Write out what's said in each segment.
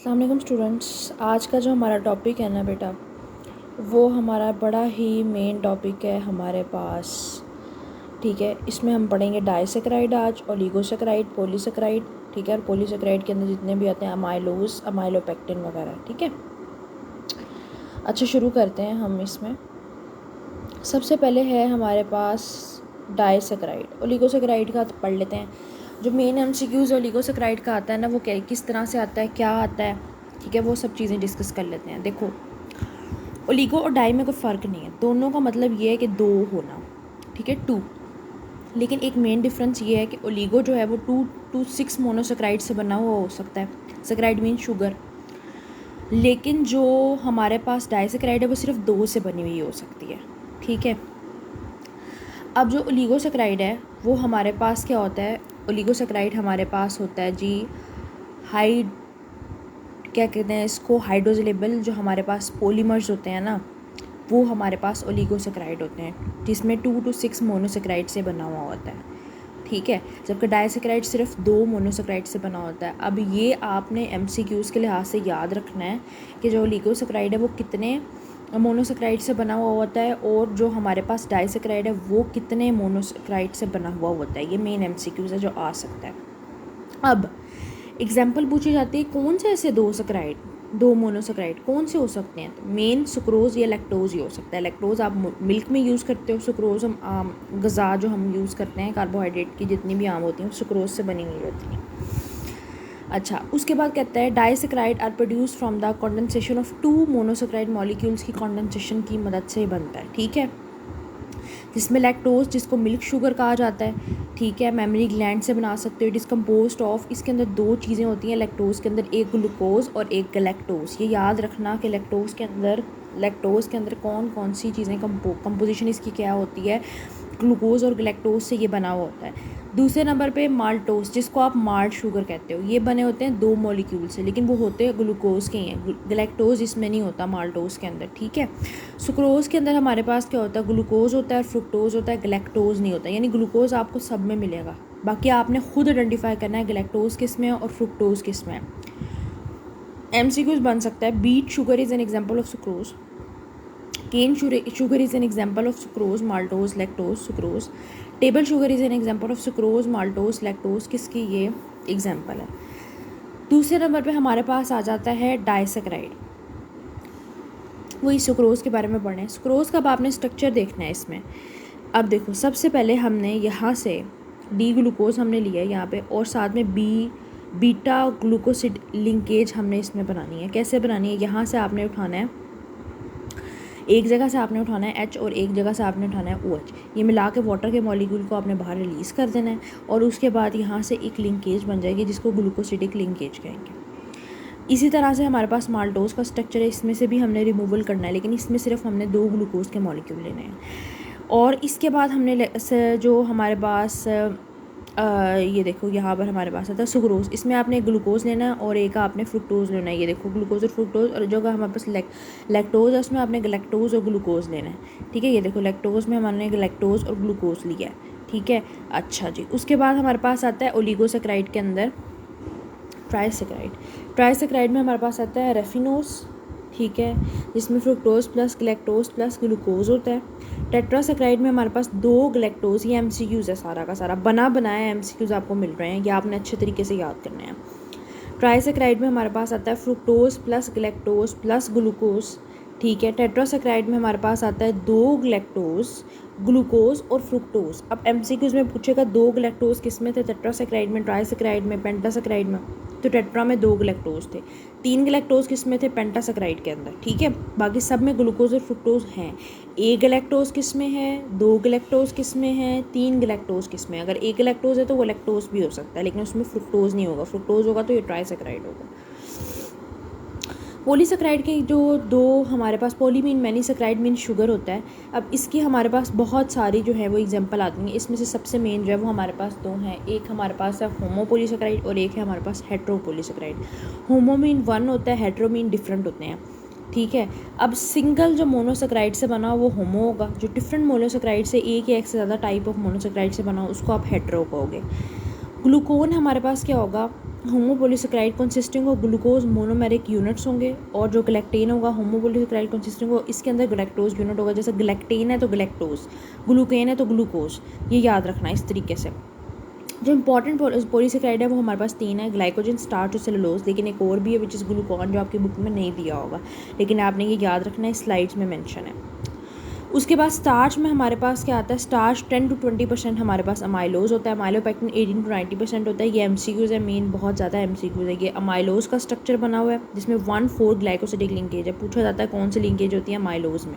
अस्सलाम वालेकुम स्टूडेंट्स। आज का जो हमारा टॉपिक है ना बेटा, वो हमारा बड़ा ही मेन टॉपिक है हमारे पास। ठीक है, इसमें हम पढ़ेंगे डाइसेक्राइड आज, ओलिगोसेक्राइड, पॉलीसेक्राइड। ठीक है, और पॉलीसेक्राइड के अंदर जितने भी आते हैं अमाइलोज, अमाइलोपेक्टिन वगैरह। ठीक है, अच्छा शुरू करते हैं हम इसमें। सबसे पहले है हमारे पास डाइसेक्राइड। ओलिगोसेक्राइड का पढ़ लेते हैं। जो मेन एमसीक्यूज़ ओलिगोसेक्राइड का आता है ना, वो किस तरह से आता है, क्या आता है। ठीक है, वो सब चीज़ें डिस्कस कर लेते हैं। देखो, ओलिगो और डाई में कोई फ़र्क नहीं है, दोनों का मतलब ये है कि दो होना। ठीक है, टू। लेकिन एक मेन डिफरेंस ये है कि ओलिगो जो है वो 2 to 6 मोनोसेक्राइड से बना हुआ हो सकता है। Saccharide mean sugar. लेकिन जो हमारे पास डाइसेक्राइड है वो सिर्फ 2 से बनी हुई हो सकती है। ठीक है, अब जो ओलिगोसेक्राइड है वो हमारे पास क्या होता है। ओलिगोसेक्राइड हमारे पास होता है जी क्या कहते हैं इसको, हाइड्रोजिलेबल। जो हमारे पास पॉलीमर्स होते हैं ना, वो हमारे पास ओलिगोसेक्राइड होते हैं, जिसमें 2 to 6 मोनोसेक्राइड से बना हुआ होता है। ठीक है, जबकि डाइसेक्राइड सिर्फ 2 मोनोसेक्राइड से बना होता है। अब ये आपने एमसीक्यूज़ के लिहाज से याद रखना है कि जो ओलिगोसेक्राइड है वो कितने मोनोसेक्राइड से बना हुआ होता है, और जो हमारे पास डाइसेक्राइड है वो कितने मोनोसेक्राइड से बना हुआ होता है। ये मेन एमसीक्यूज़ है जो आ सकता है। अब एग्जाम्पल पूछी जाती है, कौन से ऐसे 2 मोनोसेक्राइड कौन से हो सकते हैं। तो मेन सुक्रोज़ या लैक्टोज़ ही हो सकता है। लैक्टोज़ आप मिल्क में यूज़ करते हो, सुक्रोज़ हम गज़ा जो हम यूज़ करते हैं, कार्बोहाइड्रेट की जितनी भी आम होती हैं सुक्रोज़ से बनी हुई होती हैं। अच्छा, उसके बाद कहता है disaccharide are produce from the condensation of 2 monosaccharide molecules की कंडेंसेशन की मदद से बनता है। ठीक है, जिसमें लैक्टोज, जिसको मिल्क शुगर कहा जाता है, ठीक है, मेमरी ग्लैंड से बना सकते हो। डिस्कम्पोज्ड ऑफ, इसके अंदर 2 चीज़ें होती हैं लैक्टोज के अंदर, एक ग्लूकोज और एक गलैक्टोज। ये याद रखना कि लैक्टोज के अंदर कौन कौन सी चीज़ें कंपोजिशन इसकी क्या होती है। ग्लूकोज और गलैक्टोज से ये बना हुआ होता है। दूसरे नंबर पे माल्टोज, जिसको आप माल्ट शुगर कहते हो, ये बने होते हैं 2 मॉलिक्यूल से, लेकिन वो होते हैं ग्लूकोज के हैं। गलैक्टोज इसमें नहीं होता माल्टोज के अंदर। ठीक है, सुक्रोज़ के अंदर हमारे पास क्या होता है, ग्लूकोज होता है और फ्रुक्टोज होता है, गलैक्टोज नहीं होता। यानी ग्लूकोज आपको सब में मिलेगा, बाकी आपने खुद आइडेंटिफाई करना है गलैक्टोज किस में है और फ्रुक्टोज किस में है। एमसीक्यूज बन सकता है, beet sugar is an example of sucrose, cane sugar is an example of sucrose, maltose, lactose, sucrose. Table sugar is an example of sucrose, maltose, lactose, किसकी ये एग्जांपल है। दूसरे नंबर पे हमारे पास आ जाता है डाइसेक्राइड। वही सुक्रोज के बारे में पढ़ रहे हैं। सुक्रोज का अब आपने स्ट्रक्चर देखना है इसमें। अब देखो, सबसे पहले हमने यहाँ से डी ग्लूकोज हमने लिया है यहाँ पे, और साथ में बीटा ग्लूकोसिड लिंकेज हमने इसमें बनानी है। कैसे बनानी है, यहाँ से आपने उठाना है, एक जगह से आपने उठाना है H और एक जगह से आपने उठाना है OH। ये मिला के वाटर के मॉलिक्यूल को आपने बाहर रिलीज़ कर देना है, और उसके बाद यहाँ से एक लिंकेज बन जाएगी जिसको ग्लूकोसिडिक लिंकेज कहेंगे। इसी तरह से हमारे पास माल्टोज का स्ट्रक्चर है, इसमें से भी हमने रिमूवल करना है, लेकिन इसमें सिर्फ हमने 2 ग्लूकोज के मॉलिक्यूल लेने हैं। और इसके बाद हमने जो हमारे पास ये देखो यहाँ पर हमारे पास आता है सुक्रोज। इसमें आपने एक ग्लूकोज लेना है और एक आपने फ्रुक्टोज लेना है। ये देखो ग्लूकोज और फ्रुक्टोज, और जो हमारे पास लैक्टोज है उसमें आपने लैक्टोज और ग्लूकोज लेना है। ठीक है, ये देखो लैक्टोज में हमने लैक्टोज और ग्लूकोज लिया है। ठीक है, अच्छा जी। उसके बाद हमारे पास आता है ओलिगोसेक्राइड के अंदर ट्राइसेक्राइड में हमारे पास आता है रेफिनोज। ठीक है, जिसमें फ्रुक्टोज प्लस गलैक्टोज प्लस ग्लूकोज होता है। टेट्रासेक्राइड में हमारे पास 2 गलैक्टोज। ये एमसीक्यूज़ है, सारा का सारा बनाया एमसीक्यूज़ आपको मिल रहे हैं, ये आपने अच्छे तरीके से याद करने हैं। ट्राइसेक्राइड में हमारे पास आता है फ्रुक्टोज प्लस गलैक्टोज प्लस ग्लूकोज। ठीक है, टेट्रासेक्राइड में हमारे पास आता है 2 गलैक्टोज, ग्लूकोज और फ्रुक्टोज। अब एमसीक्यूज़ में पूछेगा 2 गलैक्टोज किस में थे, टेट्रासेक्राइड में, ट्राइसेक्राइड में, पेंटासेक्राइड में। तो टेट्रा में 2 गलैक्टोज थे। 3 गलैक्टोज किस में थे, पेंटासेक्राइड के अंदर। ठीक है, बाकी सब में ग्लूकोज और फ्रुक्टोज हैं। 1 गलैक्टोज किस में है, 2 गलैक्टोज किस में है, 3 गलैक्टोज किस में। अगर 1 गलैक्टोज है तो वो लैक्टोज भी हो सकता है, लेकिन उसमें फ्रुक्टोज नहीं होगा। फ्रुक्टोज होगा तो ये ट्राइसेक्राइड होगा। पॉलीसेक्राइड के जो 2 हमारे पास, poly mean many, saccharide mean sugar होता है। अब इसकी हमारे पास बहुत सारी जो है वो एग्जांपल आती हैं। इसमें से सबसे मेन जो है वो हमारे पास 2 हैं। एक हमारे पास है होमोपॉलीसेक्राइड और एक है हमारे पास हेट्रोपॉलीसेक्राइड। होमो मीन 1 होता है, हेट्रो मीन डिफरेंट होते हैं। ठीक है, अब सिंगल जो मोनोसेक्राइड से बना वो होमो होगा, जो डिफरेंट मोनोसेक्राइड से एक या एक से ज़्यादा टाइप ऑफ मोनोसेक्राइड से बना उसको आप हेट्रो कहोगे। ग्लूकोन हमारे पास क्या होगा, homopolysaccharide consisting of glucose monomeric units होंगे, और जो ग्लैक्टेन होगा होमोपोलीसेकेराइड कंसिस्टिंग हो, इसके अंदर ग्लैक्टोज यूनिट होगा। जैसे ग्लैक्टेन है तो ग्लैक्टोज, ग्लूकेन है तो ग्लूकोज, ये याद रखना इस तरीके से। जो इंपॉर्टेंट पॉलीसेकेराइड है वो हमारे पास 3 है, ग्लाइकोजन, स्टार्च और सेलुलोज। लेकिन एक और भी है विच इज़ ग्लूकॉन, जो आपकी बुक में नहीं दिया होगा, लेकिन आपने ये याद रखना है, स्लाइड्स में मेंशन है। उसके बाद स्टार्च में हमारे पास क्या आता है, स्टार्च 10 to 20% हमारे पास अमाइलोज होता है, अमाइलोपेक्टिन 18 to 90% होता है। ये एमसीक्यूज़ है, मेन बहुत ज़्यादा एमसीक्यूज़ है। ये अमाइलोज का स्ट्रक्चर बना हुआ है जिसमें 1,4 ग्लाइकोसिडिक लिंकेज है। पूछा जाता है कौन सी लिंकेज होती है अमाइलोज में।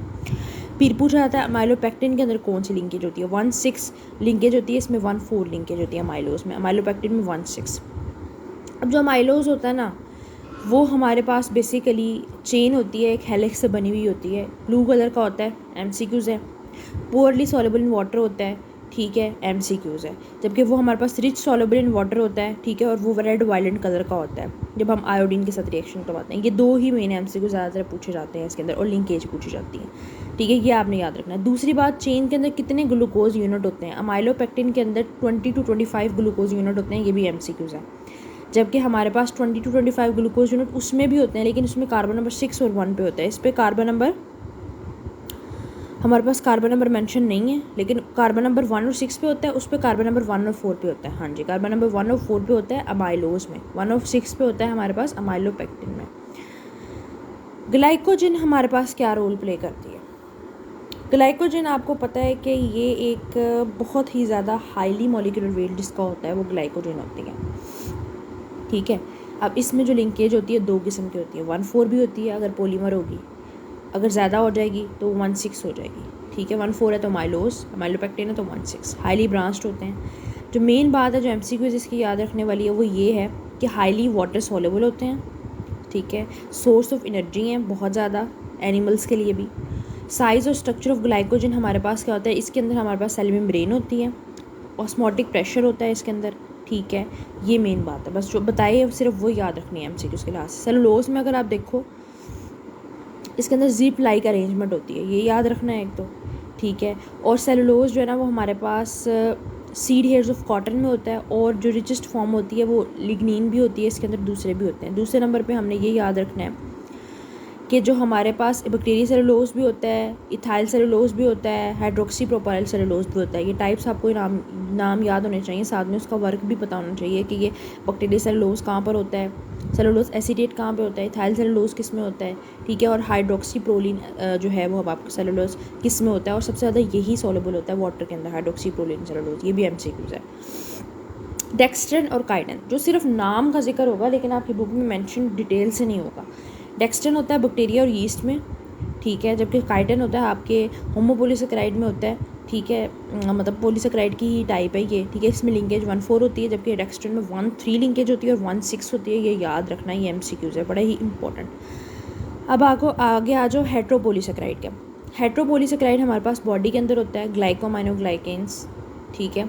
फिर पूछा जाता है अमाइलोपेक्टिन के अंदर कौन सी लिंकेज होती है, 1,6 लिंकेज होती है, इसमें 1,4 लिंकेज होती है अमाइलोज में, अमाइलोपेक्टिन में 1,6। अब जो अमाइलोज होता है ना, वो हमारे पास बेसिकली चेन होती है, एक हेलिक्स से बनी हुई होती है, ब्लू कलर का होता है, एमसीक्यूज़ है। पुअरली सॉल्युबल इन वाटर होता है, ठीक है, एमसीक्यूज़ है। जबकि वो हमारे पास रिच सॉल्युबल इन वाटर होता है, ठीक है, और वो रेड वायलेंट कलर का होता है जब हम आयोडीन के साथ रिएक्शन करवाते हैं। ये 2 ही मेन एमसीक्यू ज़्यादातर पूछे जाते हैं इसके अंदर, और लिंकेज पूछी जाती है, ठीक है, ये आपने याद रखना है। दूसरी बात, चेन के अंदर कितने ग्लूकोज यूनिट होते हैं, अमाइलोपेक्टिन के अंदर 20 to 25 ग्लूकोज यूनिट होते हैं, ये भी एमसीक्यूज़ है। जबकि हमारे पास 20 to 25 ग्लूकोज यूनिट उसमें भी होते हैं, लेकिन उसमें कार्बन नंबर 6 और 1 पे होता है। इस पर कार्बन नंबर हमारे पास कार्बन नंबर मेंशन नहीं है, लेकिन कार्बन नंबर 1 और 6 पे होता है, उस पर कार्बन नंबर 1 और 4 पे होता है। हाँ जी, कार्बन नंबर 1 और 4 पे होता है अमाइलोज में, 1 और 6 पे होता है हमारे पास अमाइलोपेक्टिन में। ग्लाइकोजन हमारे पास क्या रोल प्ले करती है। ग्लाइकोजन आपको पता है कि ये एक बहुत ही ज़्यादा हाईली मॉलिक्यूलर वेट जिसका होता है वो ग्लाइकोजन होती है, ठीक है। अब इसमें जो लिंकेज होती है 2 किस्म की होती है, 1,4 भी होती है अगर पॉलीमर होगी, अगर ज़्यादा हो जाएगी तो 1,6 हो जाएगी, ठीक है। 1,4 है तो अमाइलोज, अमाइलोपेक्टिन है तो 1,6, हाईली ब्रांच्ड होते हैं। जो मेन बात है जो एमसीक्यूज इसकी याद रखने वाली है वो ये है कि हाईली वाटर सॉल्युबल होते हैं, ठीक है। सोर्स ऑफ एनर्जी हैं बहुत ज़्यादा एनिमल्स के लिए भी। साइज़ और स्ट्रक्चर ऑफ ग्लाइकोजन हमारे पास क्या होता है, इसके अंदर हमारे पास सेल मेम्ब्रेन होती है, ऑस्मोटिक प्रेशर होता है इसके अंदर, ठीक है। ये मेन बात है, बस जो बताइए सिर्फ वो याद रखनी है एमसीक्यूज के लिहाज से। सेलुलोज में अगर आप देखो इसके अंदर जिप लाइक अरेंजमेंट होती है, ये याद रखना है एक तो, ठीक है। और सेलुलोज जो है ना वो हमारे पास सीड हेयर्स ऑफ कॉटन में होता है, और जो रिचेस्ट फॉर्म होती है वो लिग्निन भी होती है, इसके अंदर दूसरे भी होते हैं। दूसरे नंबर पे हमने ये याद रखना है कि जो हमारे पास बैक्टीरिया सेलुलोज भी होता है, इथाइल सेलुलोज भी होता है, हाइड्रोक्सी प्रोपाइल सेलुलोज भी होता है। ये टाइप्स आपको नाम याद होने चाहिए, साथ में उसका वर्क भी पता होना चाहिए कि ये बैक्टीरिया सेलुलोज कहाँ पर होता है, सेलुलोज एसीटेट कहाँ पे होता है, इथाइल सेलुलोज किस में होता है, ठीक है, और हाइड्रोक्सी प्रोलिन जो है वो अब आपका सेलुलोज किस में होता है, और सबसे ज़्यादा यही सॉल्युबल होता है वाटर के अंदर, हाइड्रोक्सी प्रोलिन सेलुलोज। ये भी एमसीक्यूज है। डेक्स्ट्रिन और काइटिन, जो सिर्फ नाम का जिक्र होगा लेकिन आपकी बुक में मेंशन डिटेल से नहीं होगा। डेक्स्ट्रिन होता है बैक्टीरिया और यीस्ट में, ठीक है, जबकि काइटिन होता है आपके होमोपोलीसेकेराइड में होता है, ठीक है, मतलब पोलीसेकेराइड की ही टाइप है ये, ठीक है। इसमें लिंकेज 1,4 होती है, जबकि डेक्स्ट्रिन में 1,3 लिंकेज होती है और 1,6 होती है। ये याद रखना, ये एमसीक्यूज है, बड़ा ही इंपॉर्टेंट। अब आगे आ जाओ हेट्रोपोलीसेकेराइड के। हेट्रोपोलीसेकेराइड हमारे पास बॉडी के अंदर होता है, ग्लाइकोमाइनोग्लाइकेन्स, ठीक है।